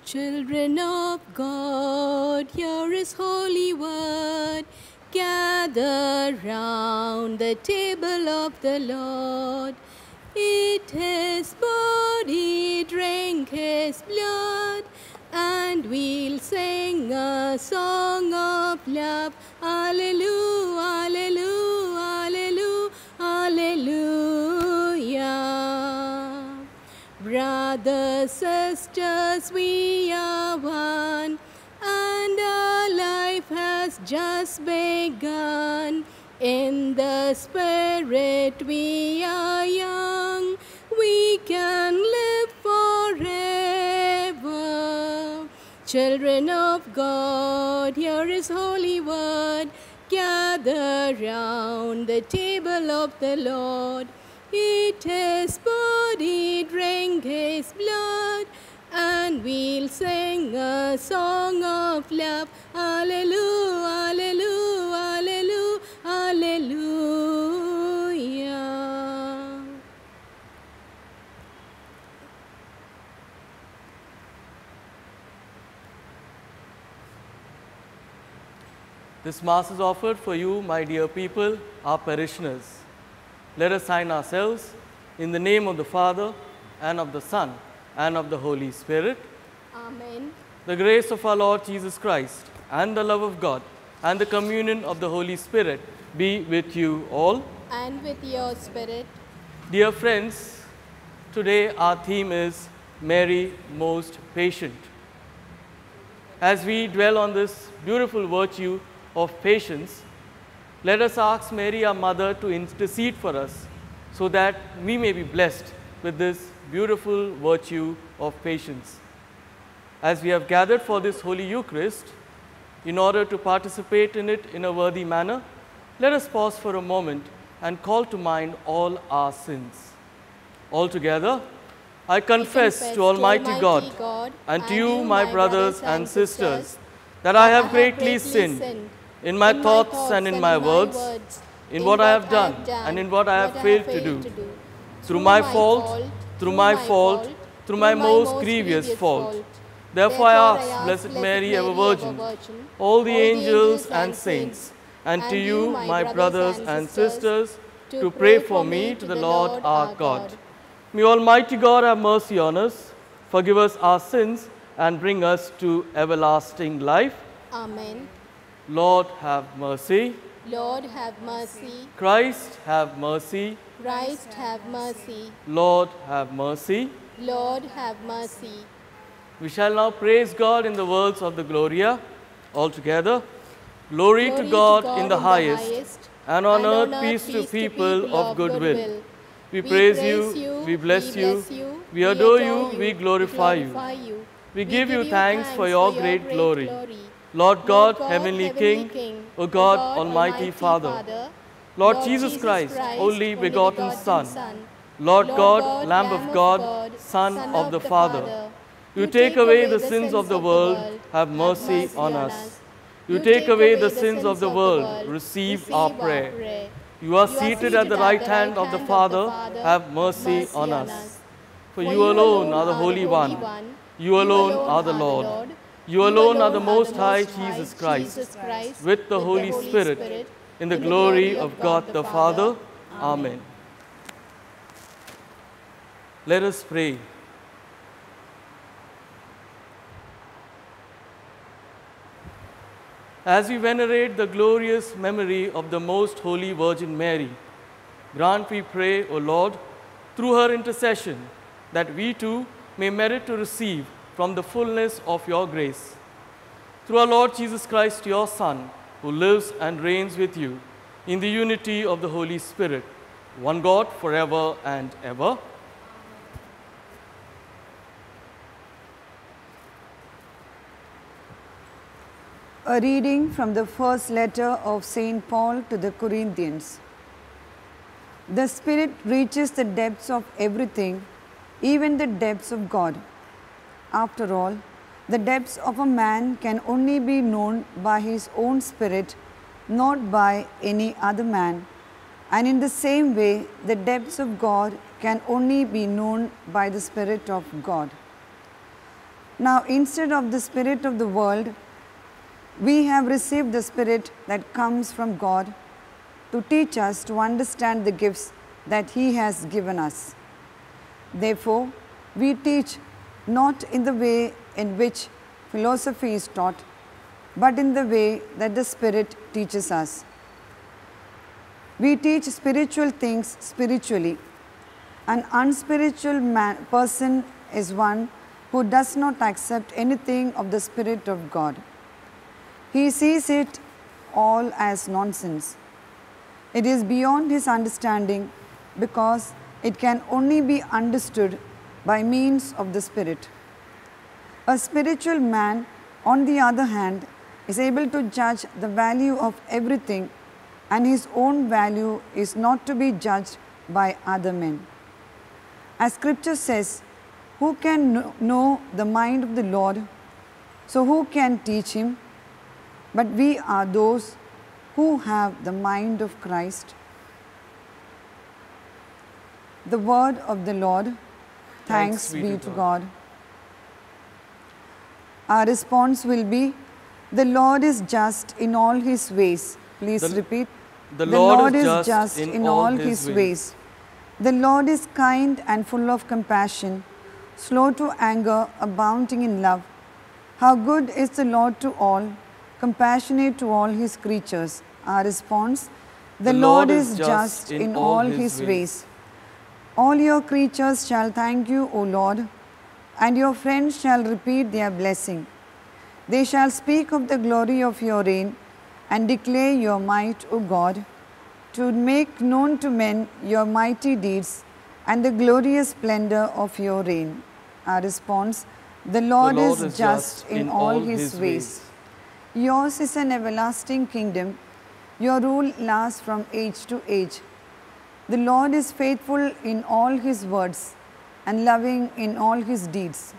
Children of God, hear His holy word. Gather round the table of the Lord. Eat His body, drink His blood, and we'll sing a song of love. Hallelujah, hallelujah, hallelujah, hallelujah. Brothers, sisters, we are one, and our life has just begun. In the Spirit we are young, we can live forever. Children of God, hear His holy word. Gather round the table of the Lord. Eat His body, drink His blood, and we'll sing a song of love. Hallelujah, hallelujah, hallelujah, hallelujah. This Mass is offered for you, my dear people, our parishioners. Let us sign ourselves in the name of the Father, and of the Son, and of the Holy Spirit. Amen. The grace of our Lord Jesus Christ, and the love of God, and the communion of the Holy Spirit be with you all. And with your spirit. Dear friends, today our theme is Mary Most Patient. As we dwell on this beautiful virtue of patience, let us ask Mary, our mother, to intercede for us so that we may be blessed with this beautiful virtue of patience. As we have gathered for this Holy Eucharist, in order to participate in it in a worthy manner, let us pause for a moment and call to mind all our sins. Altogether, I confess to Almighty God and to you, my brothers and sisters, that I have greatly sinned in my thoughts and in my words, in what I have done and in what I have failed to do, through my fault, through my most grievous fault. Therefore I ask, Blessed Mary, ever Virgin, all the angels and saints, and to you, my brothers and sisters, to pray for me to the Lord our God. May Almighty God have mercy on us, forgive us our sins, and bring us to everlasting life. Amen. Lord, have mercy. Lord, have mercy. Christ, have mercy. Christ, have mercy. Lord, have mercy. Lord, have mercy. We shall now praise God in the words of the Gloria. All together. Glory to God in the highest, and on earth peace to people of good will. We praise you, we bless you, we adore you, we glorify you. We give you thanks for your great glory. Lord God, Heavenly King, O God, Almighty Father, Lord Jesus Christ, only begotten Son, Lord God, Lamb of God, Son of the Father, you take away the sins of the world, have mercy on us. You take away the sins of the world, receive our prayer. You are seated at the right hand of the Father, have mercy on us. For you alone are the Holy One, you alone are the Lord. You alone are the Most High Jesus Christ, with the Holy Spirit, in the glory of God the Father. Amen. Let us pray. As we venerate the glorious memory of the Most Holy Virgin Mary, grant, we pray, O Lord, through her intercession, that we too may merit to receive from the fullness of your grace. Through our Lord Jesus Christ, your Son, who lives and reigns with you in the unity of the Holy Spirit, one God, forever and ever. A reading from the first letter of St. Paul to the Corinthians. The Spirit reaches the depths of everything, even the depths of God. After all, the depths of a man can only be known by his own spirit, not by any other man. And in the same way, the depths of God can only be known by the Spirit of God. Now, instead of the spirit of the world, we have received the Spirit that comes from God to teach us to understand the gifts that He has given us. Therefore, we teach not in the way in which philosophy is taught, but in the way that the Spirit teaches us. We teach spiritual things spiritually. An unspiritual person is one who does not accept anything of the Spirit of God. He sees it all as nonsense. It is beyond his understanding because it can only be understood by means of the Spirit. A spiritual man, on the other hand, is able to judge the value of everything, and his own value is not to be judged by other men. As Scripture says, who can know the mind of the Lord? So who can teach him? But we are those who have the mind of Christ. The word of the Lord. Thanks be to God. Our response will be, the Lord is just in all His ways. Please repeat. The Lord is just in all His ways. The Lord is kind and full of compassion, slow to anger, abounding in love. How good is the Lord to all, compassionate to all His creatures. Our response, the Lord is just in all His ways. All your creatures shall thank you, O Lord, and your friends shall repeat their blessing. They shall speak of the glory of your reign and declare your might, O God, to make known to men your mighty deeds and the glorious splendor of your reign. Our response, the Lord is just in all His ways. Yours is an everlasting kingdom. Your rule lasts from age to age. The Lord is faithful in all His words and loving in all His deeds.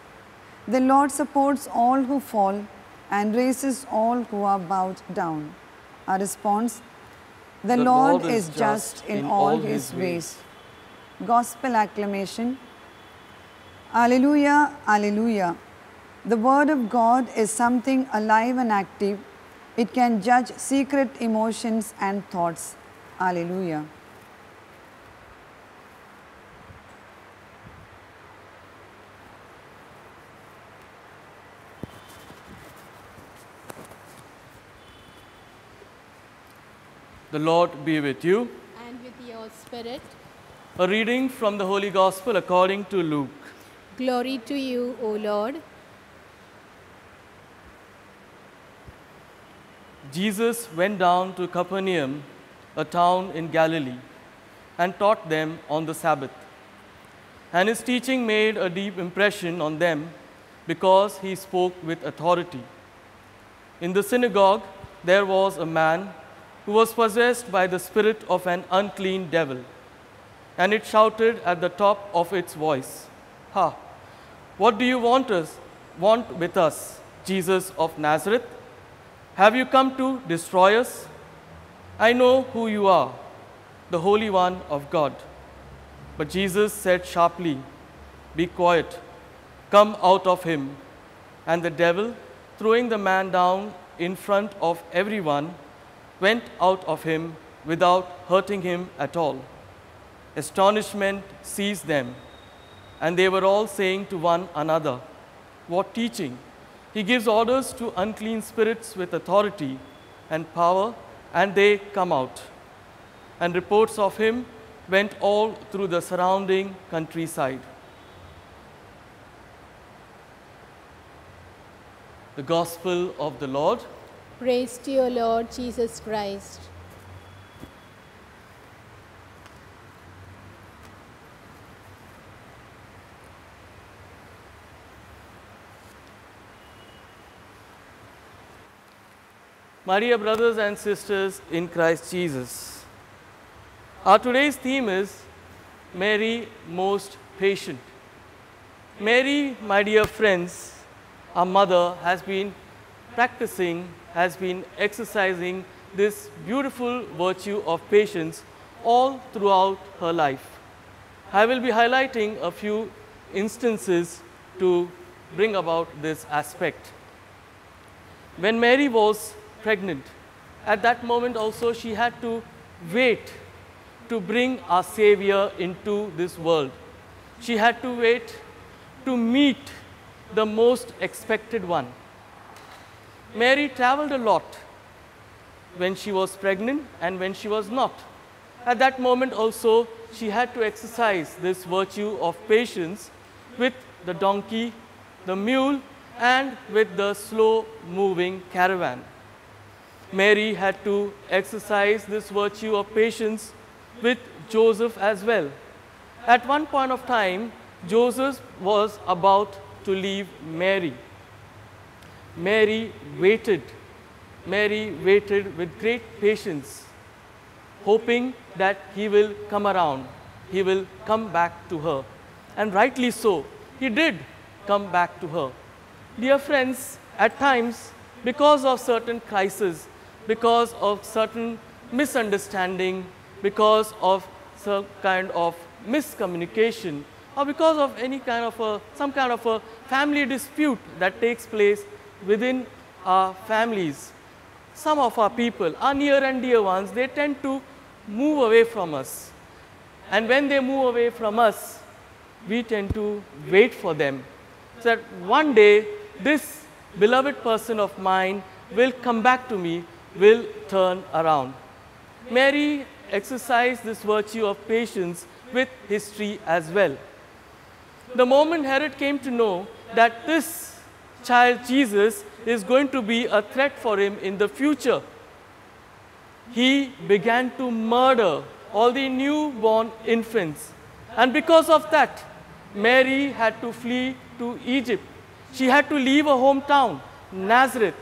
The Lord supports all who fall and raises all who are bowed down. Our response, the Lord is just in all His ways. Gospel acclamation. Alleluia, alleluia. The Word of God is something alive and active. It can judge secret emotions and thoughts. Alleluia. The Lord be with you. And with your spirit. A reading from the Holy Gospel according to Luke. Glory to you, O Lord. Jesus went down to Capernaum, a town in Galilee, and taught them on the Sabbath. And his teaching made a deep impression on them because he spoke with authority. In the synagogue, there was a man who was possessed by the spirit of an unclean devil, and it shouted at the top of its voice, "Ha! What do you want with us, Jesus of Nazareth? Have you come to destroy us? I know who you are, the Holy One of God." But Jesus said sharply, "Be quiet, come out of him." And the devil, throwing the man down in front of everyone, went out of him without hurting him at all. Astonishment seized them, and they were all saying to one another, "What teaching! He gives orders to unclean spirits with authority and power, and they come out." And reports of him went all through the surrounding countryside. The Gospel of the Lord. Praise to you, Lord Jesus Christ. My dear brothers and sisters in Christ Jesus, our today's theme is Mary Most Patient. Mary, my dear friends, our mother, has been exercising this beautiful virtue of patience all throughout her life. I will be highlighting a few instances to bring about this aspect. When Mary was pregnant, at that moment also she had to wait to bring our Savior into this world. She had to wait to meet the most expected one. Mary traveled a lot when she was pregnant and when she was not. At that moment also, she had to exercise this virtue of patience with the donkey, the mule, and with the slow-moving caravan. Mary had to exercise this virtue of patience with Joseph as well. At one point of time, Joseph was about to leave Mary. Mary waited with great patience, hoping that he will come around, he will come back to her. And rightly so, he did come back to her. Dear friends, at times, because of certain crises, because of certain misunderstanding, because of some kind of miscommunication, or because of any kind of some kind of a family dispute that takes place within our families, some of our people, our near and dear ones, they tend to move away from us. And when they move away from us, we tend to wait for them, so that one day this beloved person of mine will come back to me, will turn around. Mary exercised this virtue of patience with history as well. The moment Herod came to know that this child Jesus is going to be a threat for him in the future, he began to murder all the newborn infants. And because of that, Mary had to flee to Egypt. She had to leave her hometown, Nazareth,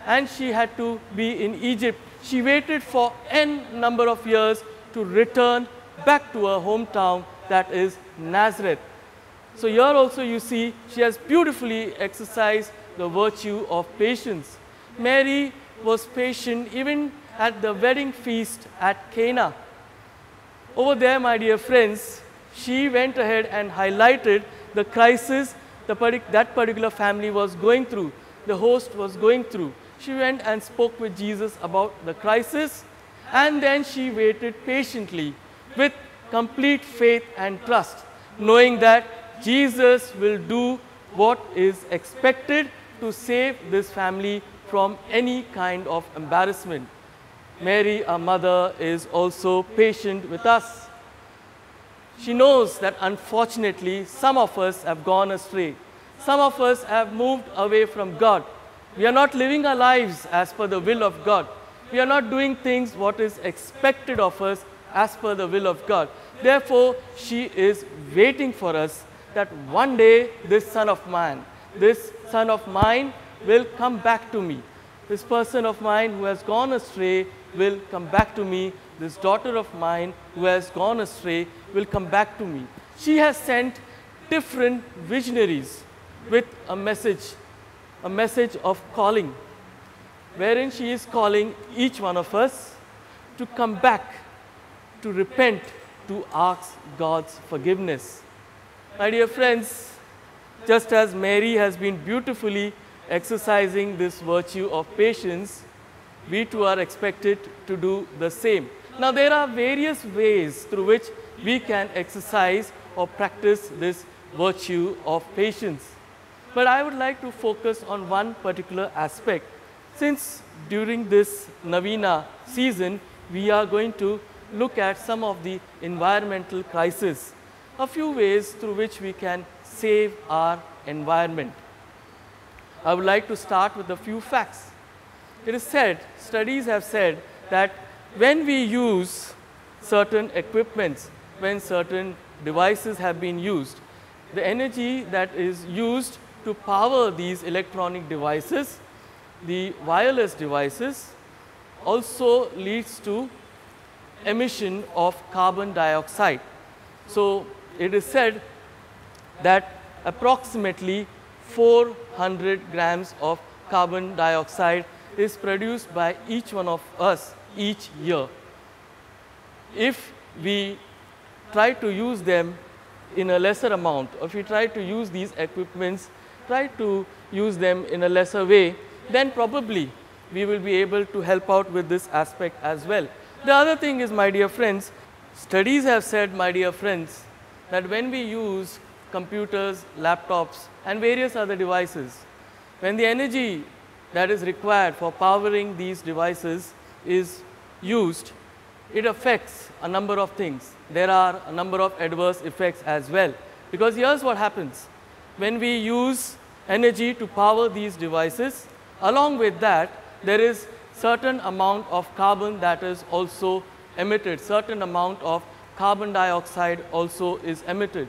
and she had to be in Egypt. She waited for n number of years to return back to her hometown, that is Nazareth. So here also you see she has beautifully exercised the virtue of patience. Mary was patient even at the wedding feast at Cana. Over there, my dear friends, she went ahead and highlighted the crisis that particular family was going through, the host was going through. She went and spoke with Jesus about the crisis, and then she waited patiently with complete faith and trust, knowing that Jesus will do what is expected to save this family from any kind of embarrassment. Mary, our mother, is also patient with us. She knows that unfortunately some of us have gone astray. Some of us have moved away from God. We are not living our lives as per the will of God. We are not doing things what is expected of us as per the will of God. Therefore, she is waiting for us that one day this son of mine will come back to me. This person of mine who has gone astray will come back to me. This daughter of mine who has gone astray will come back to me. She has sent different visionaries with a message of calling, wherein she is calling each one of us to come back, to repent, to ask God's forgiveness. My dear friends, just as Mary has been beautifully exercising this virtue of patience, we too are expected to do the same. Now, there are various ways through which we can exercise or practice this virtue of patience. But I would like to focus on one particular aspect. Since during this Novena season, we are going to look at some of the environmental crises, a few ways through which we can save our environment. I would like to start with a few facts. It is said, studies have said that when we use certain equipments, when certain devices have been used, the energy that is used to power these electronic devices, the wireless devices, also leads to emission of carbon dioxide. So it is said that approximately 400 grams of carbon dioxide is produced by each one of us each year. If we try to use them in a lesser amount, or if we try to use these equipments try to use them in a lesser way, then probably we will be able to help out with this aspect as well. The other thing is, my dear friends, studies have said, my dear friends, that when we use computers, laptops and various other devices, when the energy that is required for powering these devices is used, it affects a number of things. There are a number of adverse effects as well, because here's what happens. When we use energy to power these devices, along with that there is certain amount of carbon that is also emitted, certain amount of carbon dioxide also is emitted.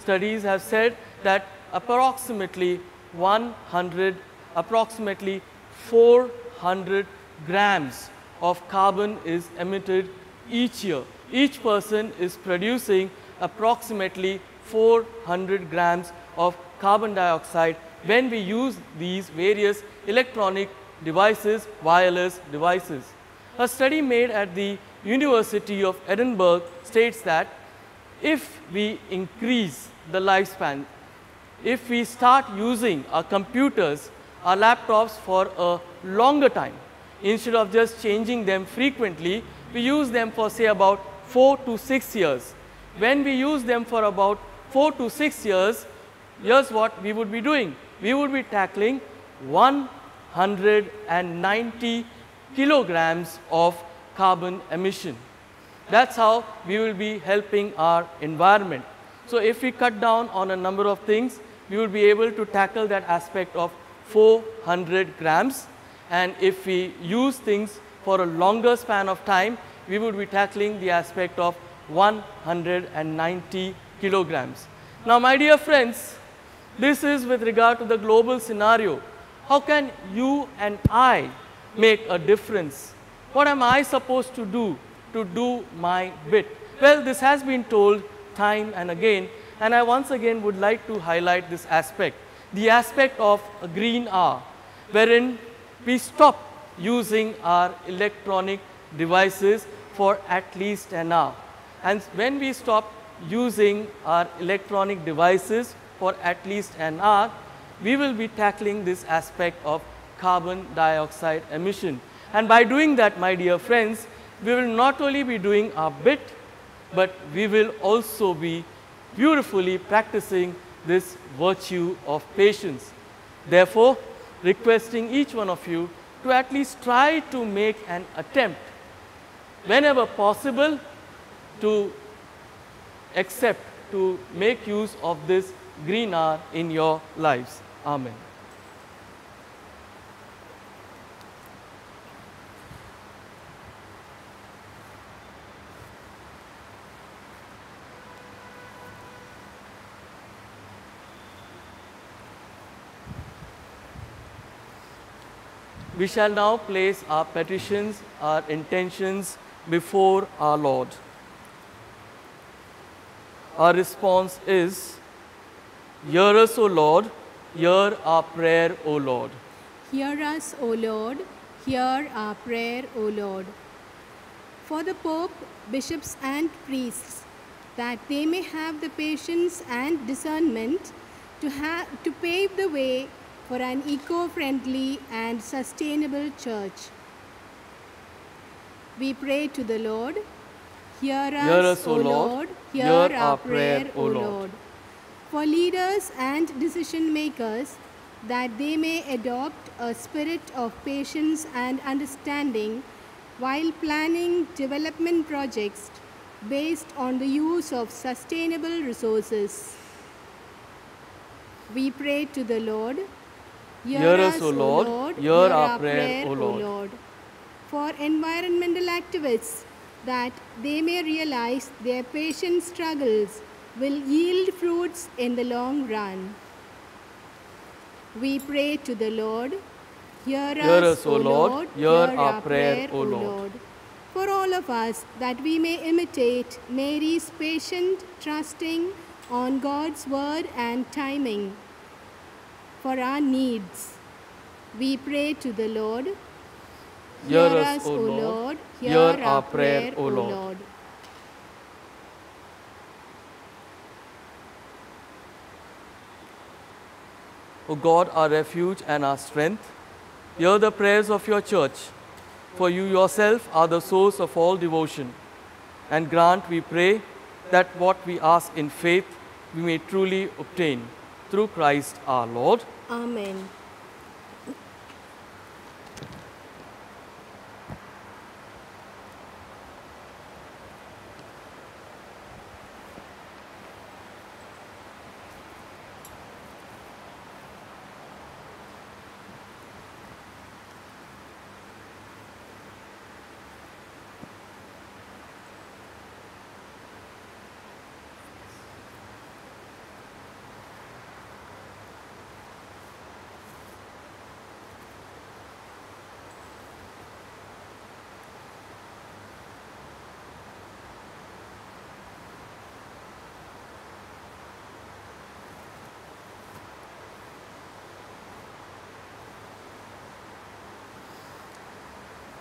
Studies have said that approximately 400 grams of carbon is emitted each year. Each person is producing approximately 400 grams of carbon dioxide when we use these various electronic devices, wireless devices. A study made at the University of Edinburgh states that if we increase the lifespan, if we start using our computers, our laptops for a longer time, instead of just changing them frequently, we use them for say about 4 to 6 years. When we use them for about 4 to 6 years, here's what we would be doing. We would be tackling 190 kilograms of carbon emission. That's how we will be helping our environment. So if we cut down on a number of things, we will be able to tackle that aspect of 400 grams. And if we use things for a longer span of time, we would be tackling the aspect of 190 kilograms. Now, my dear friends, this is with regard to the global scenario. How can you and I make a difference? What am I supposed to do my bit? Well, this has been told time and again, and I once again would like to highlight this aspect, the aspect of a green hour, wherein we stop using our electronic devices for at least an hour. And when we stop using our electronic devices for at least an hour, we will be tackling this aspect of carbon dioxide emission. And by doing that, my dear friends, we will not only be doing our bit, but we will also be beautifully practicing this virtue of patience. Therefore, requesting each one of you to at least try to make an attempt, whenever possible, to accept, to make use of this green hour in your lives. Amen. We shall now place our petitions, our intentions before our Lord. Our response is, hear us, O Lord, hear our prayer, O Lord. Hear us, O Lord, hear our prayer, O Lord. For the Pope, bishops and priests, that they may have the patience and discernment to pave the way for an eco-friendly and sustainable church. We pray to the Lord. Hear us, O Lord, hear our prayer, O Lord. For leaders and decision makers, that they may adopt a spirit of patience and understanding while planning development projects based on the use of sustainable resources. We pray to the Lord. Hear us, O Lord, hear our prayer, O Lord. For environmental activists, that they may realize their patient struggles will yield fruits in the long run. We pray to the Lord. Hear us, O Lord, hear our prayer, O Lord. For all of us, that we may imitate Mary's patient trusting on God's word and timing for our needs. We pray to the Lord. Hear us, O Lord, hear our prayer, O Lord. O God, our refuge and our strength, hear the prayers of your church, for you yourself are the source of all devotion. And grant, we pray, that what we ask in faith we may truly obtain. Through Christ our Lord. Amen.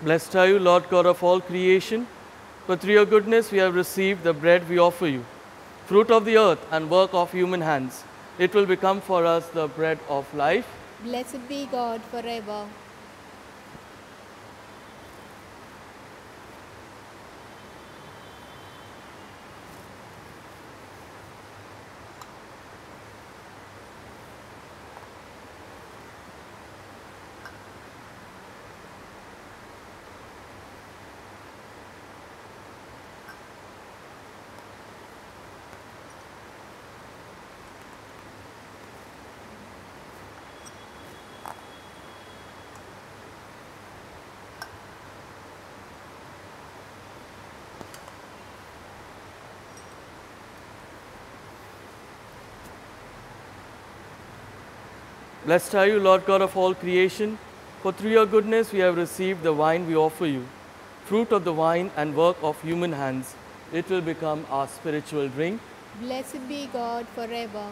Blessed are you, Lord God of all creation, for through your goodness we have received the bread we offer you, fruit of the earth and work of human hands. It will become for us the bread of life. Blessed be God forever. Blessed are you, Lord God of all creation, for through your goodness we have received the wine we offer you, fruit of the vine and work of human hands. It will become our spiritual drink. Blessed be God forever.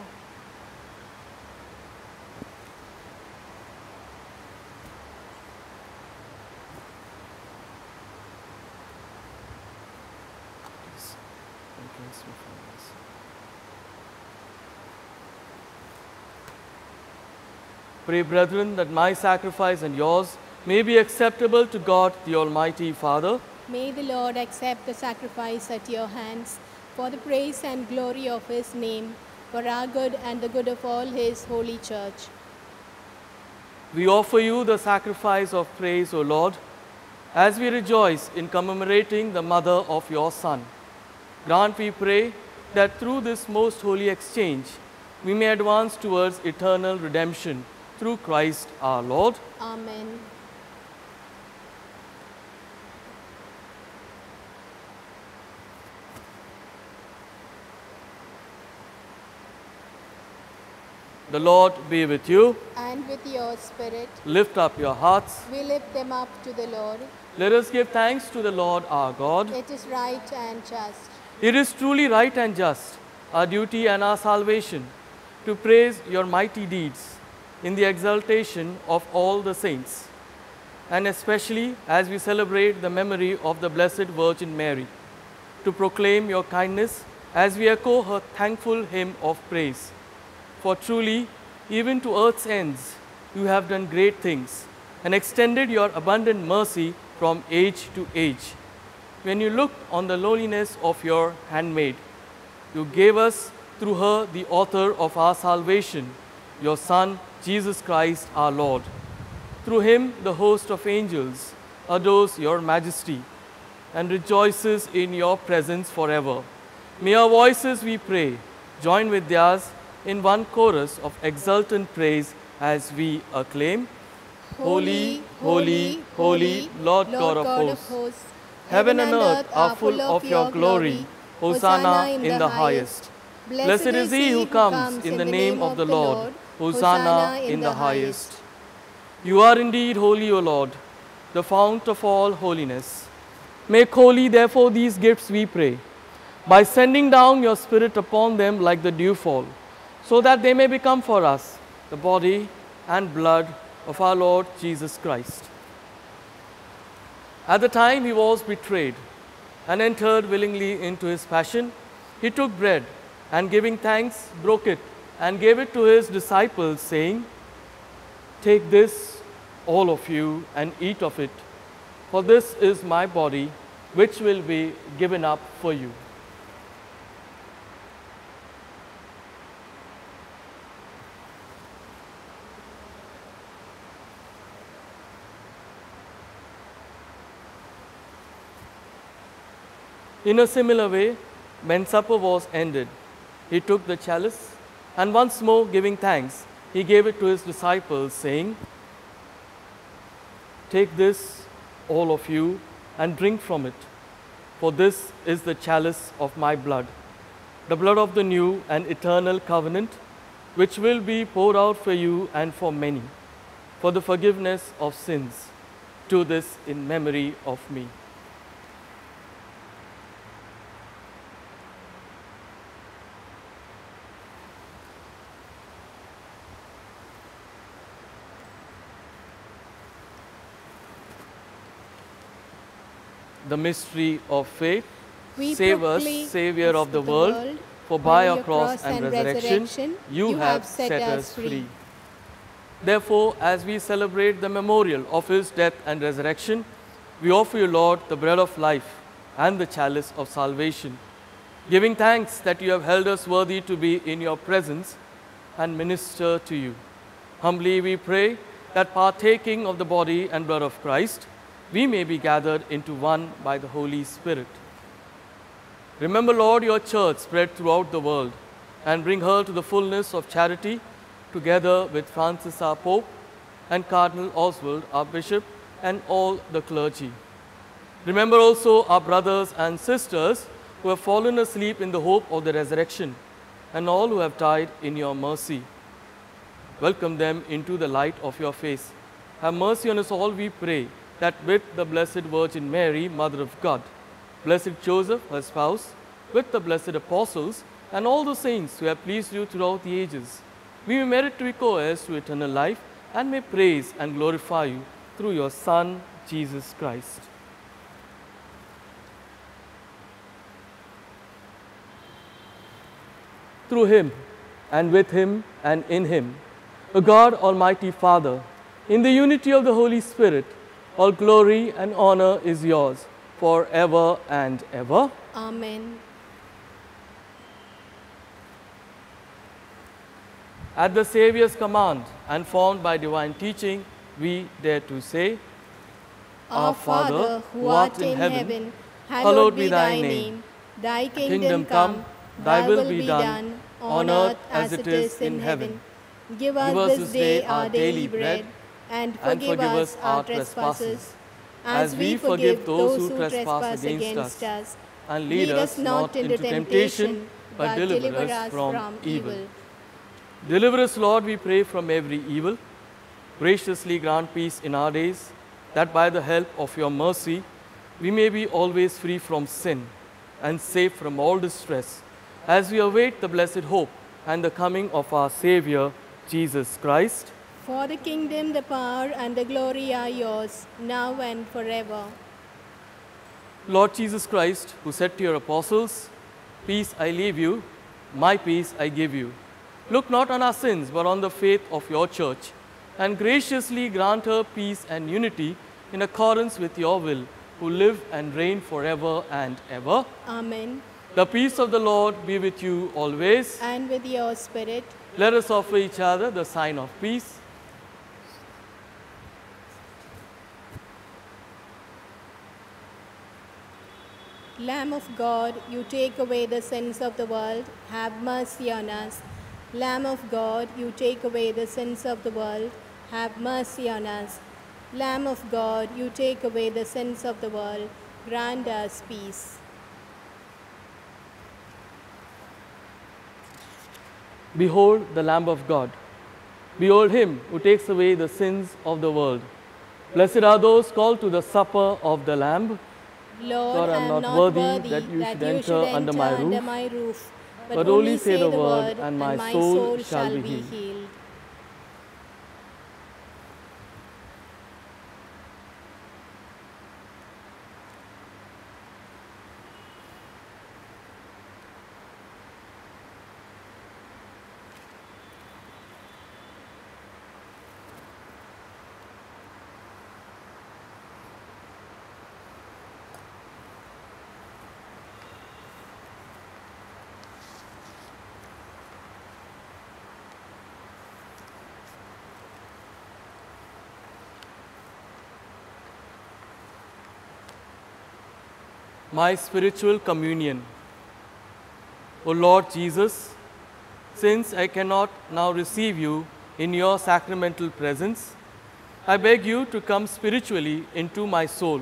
Pray, brethren, that my sacrifice and yours may be acceptable to God, the Almighty Father. May the Lord accept the sacrifice at your hands for the praise and glory of his name, for our good and the good of all his holy church. We offer you the sacrifice of praise, O Lord, as we rejoice in commemorating the mother of your Son. Grant, we pray, that through this most holy exchange, we may advance towards eternal redemption through Christ our Lord. Amen. The Lord be with you. And with your spirit, Lift up your hearts. we lift them up to the Lord. Let us give thanks to the Lord our God. It is right and just. It is truly right and just, our duty and our salvation, to praise your mighty deeds in the exaltation of all the saints, and especially as we celebrate the memory of the Blessed Virgin Mary, to proclaim your kindness as we echo her thankful hymn of praise. For truly, even to earth's ends, you have done great things and extended your abundant mercy from age to age. When you looked on the lowliness of your handmaid, you gave us through her the author of our salvation, your Son, Jesus Christ our Lord. Through him the host of angels adores your majesty and rejoices in your presence forever. May our voices, we pray, join with theirs in one chorus of exultant praise as we acclaim, Holy, holy, holy, Lord God of hosts. Heaven and earth are full of your glory. Hosanna in the highest. Blessed is he who comes in the name of the Lord. Hosanna in the highest. You are indeed holy, O Lord, the fount of all holiness. Make holy, therefore, these gifts, we pray, by sending down your Spirit upon them like the dewfall, so that they may become for us the body and blood of our Lord Jesus Christ. At the time he was betrayed and entered willingly into his passion, he took bread and, giving thanks, broke it and gave it to his disciples, saying, Take this, all of you, and eat of it, for this is my body, which will be given up for you. In a similar way, when supper was ended, he took the chalice, and once more giving thanks, he gave it to his disciples, saying, "Take this, all of you, and drink from it, for this is the chalice of my blood, the blood of the new and eternal covenant, which will be poured out for you and for many, for the forgiveness of sins. Do this in memory of me." The mystery of faith. We Save us, proclaim Savior of the world, for by your cross and resurrection, you have set us free. Therefore, as we celebrate the memorial of his death and resurrection, we offer you, Lord, the bread of life and the chalice of salvation, giving thanks that you have held us worthy to be in your presence and minister to you. Humbly we pray that partaking of the body and blood of Christ, we may be gathered into one by the Holy Spirit. Remember, Lord, your church spread throughout the world, and bring her to the fullness of charity, together with Francis our Pope, and Cardinal Oswald our Bishop, and all the clergy. Remember also our brothers and sisters who have fallen asleep in the hope of the resurrection, and all who have died in your mercy. Welcome them into the light of your face. Have mercy on us all, we pray, that with the Blessed Virgin Mary, Mother of God, Blessed Joseph, her spouse, with the blessed apostles, and all the saints who have pleased you throughout the ages, we may merit to be co-heirs to eternal life, and may praise and glorify you through your Son, Jesus Christ. Through him, and with him, and in him, O God, Almighty Father, in the unity of the Holy Spirit, all glory and honor is yours forever and ever. Amen. At the Saviour's command and formed by divine teaching, we dare to say, Our Father, who art in heaven, hallowed be thy name. Thy kingdom come, thy will be done, on earth as it is in heaven. Give us this day our daily bread, and forgive us our trespasses, as we forgive those who trespass against us. And lead us not into temptation, but deliver us from evil. Deliver us, Lord, we pray, from every evil. Graciously grant peace in our days, that by the help of your mercy, we may be always free from sin and safe from all distress, as we await the blessed hope and the coming of our Savior, Jesus Christ. For the kingdom, the power, and the glory are yours, now and forever. Lord Jesus Christ, who said to your apostles, "Peace I leave you, my peace I give you," look not on our sins, but on the faith of your church, and graciously grant her peace and unity in accordance with your will, who live and reign forever and ever. Amen. The peace of the Lord be with you always. And with your spirit. Let us offer each other the sign of peace. Lamb of God, you take away the sins of the world, have mercy on us. Lamb of God, you take away the sins of the world, have mercy on us. Lamb of God, you take away the sins of the world, grant us peace. Behold the Lamb of God. Behold him who takes away the sins of the world. Blessed are those called to the supper of the Lamb. Lord, I am not worthy that you should enter under my roof, but only say the word, and my soul shall be healed. my spiritual communion. O Lord Jesus, since I cannot now receive you in your sacramental presence, I beg you to come spiritually into my soul,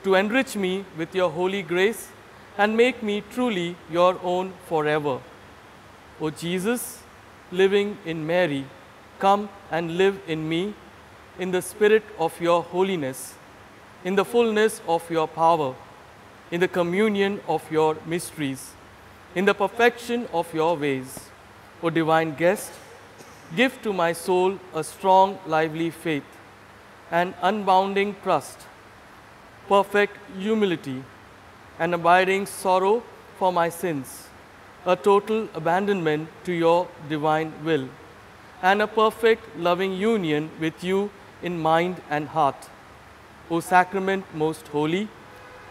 to enrich me with your holy grace and make me truly your own forever. O Jesus, living in Mary, come and live in me in the spirit of your holiness, in the fullness of your power, in the communion of your mysteries, in the perfection of your ways. O divine guest, give to my soul a strong, lively faith, an unbounding trust, perfect humility, an abiding sorrow for my sins, a total abandonment to your divine will, and a perfect loving union with you in mind and heart. O sacrament most holy,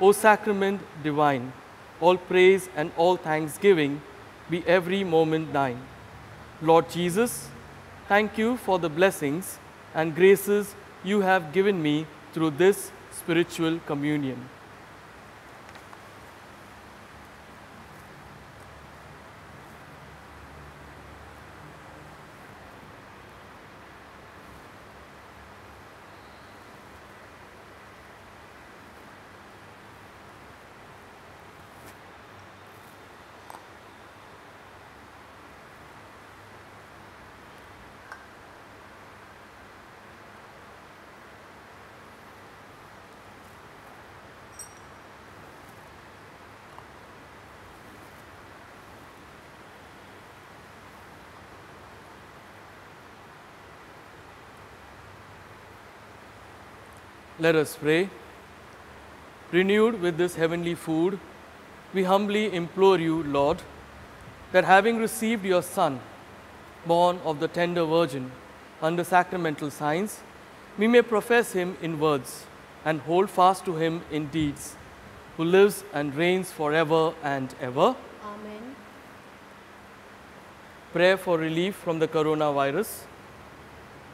O sacrament divine, all praise and all thanksgiving be every moment thine. Lord Jesus, thank you for the blessings and graces you have given me through this spiritual communion. Let us pray. Renewed with this heavenly food, we humbly implore you, Lord, that having received your Son, born of the tender Virgin, under sacramental signs, we may profess him in words and hold fast to him in deeds, who lives and reigns forever and ever. Amen. Prayer for relief from the coronavirus.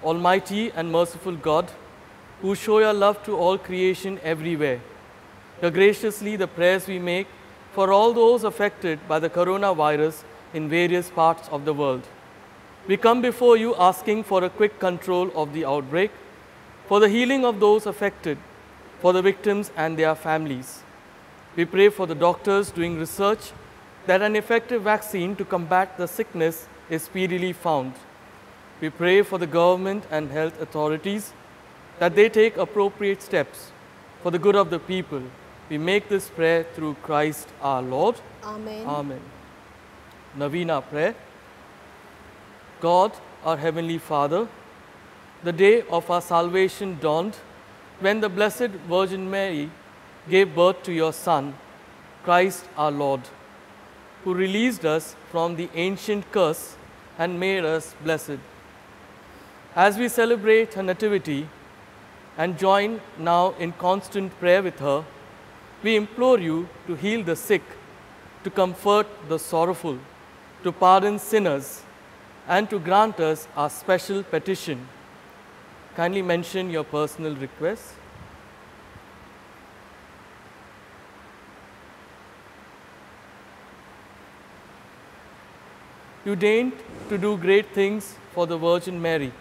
Almighty and merciful God, who show your love to all creation everywhere, hear graciously the prayers we make for all those affected by the coronavirus in various parts of the world. We come before you asking for a quick control of the outbreak, for the healing of those affected, for the victims and their families. We pray for the doctors doing research that an effective vaccine to combat the sickness is speedily found. We pray for the government and health authorities that they take appropriate steps for the good of the people. We make this prayer through Christ our Lord. Amen. Amen. Novena prayer. God, our Heavenly Father, the day of our salvation dawned when the Blessed Virgin Mary gave birth to your Son, Christ our Lord, who released us from the ancient curse and made us blessed. As we celebrate her nativity and join now in constant prayer with her, we implore you to heal the sick, to comfort the sorrowful, to pardon sinners, and to grant us our special petition. Kindly mention your personal requests. You deigned to do great things for the Virgin Mary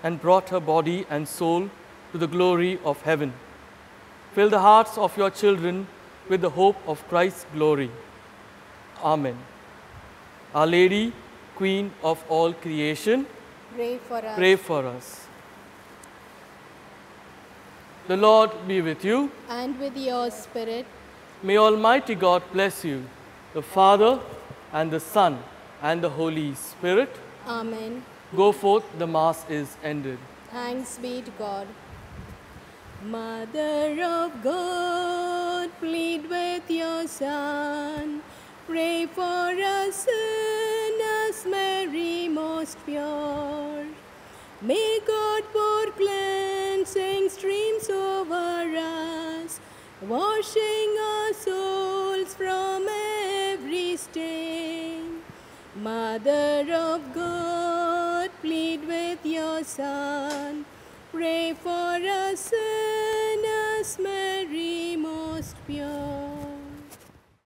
and brought her body and soul to the glory of heaven. Fill the hearts of your children with the hope of Christ's glory. Amen. Our Lady, Queen of all creation, Pray for us. pray for us. The Lord be with you. And with your spirit. May Almighty God bless you, the Father and the Son and the Holy Spirit. Amen. Go forth, the Mass is ended. Thanks be to God. Mother of God, plead with your Son. Pray for us sinners, Mary most pure. May God pour cleansing streams over us, washing our souls from every stain. Mother of God, plead with your Son. Pray for us sinners, Mary most pure.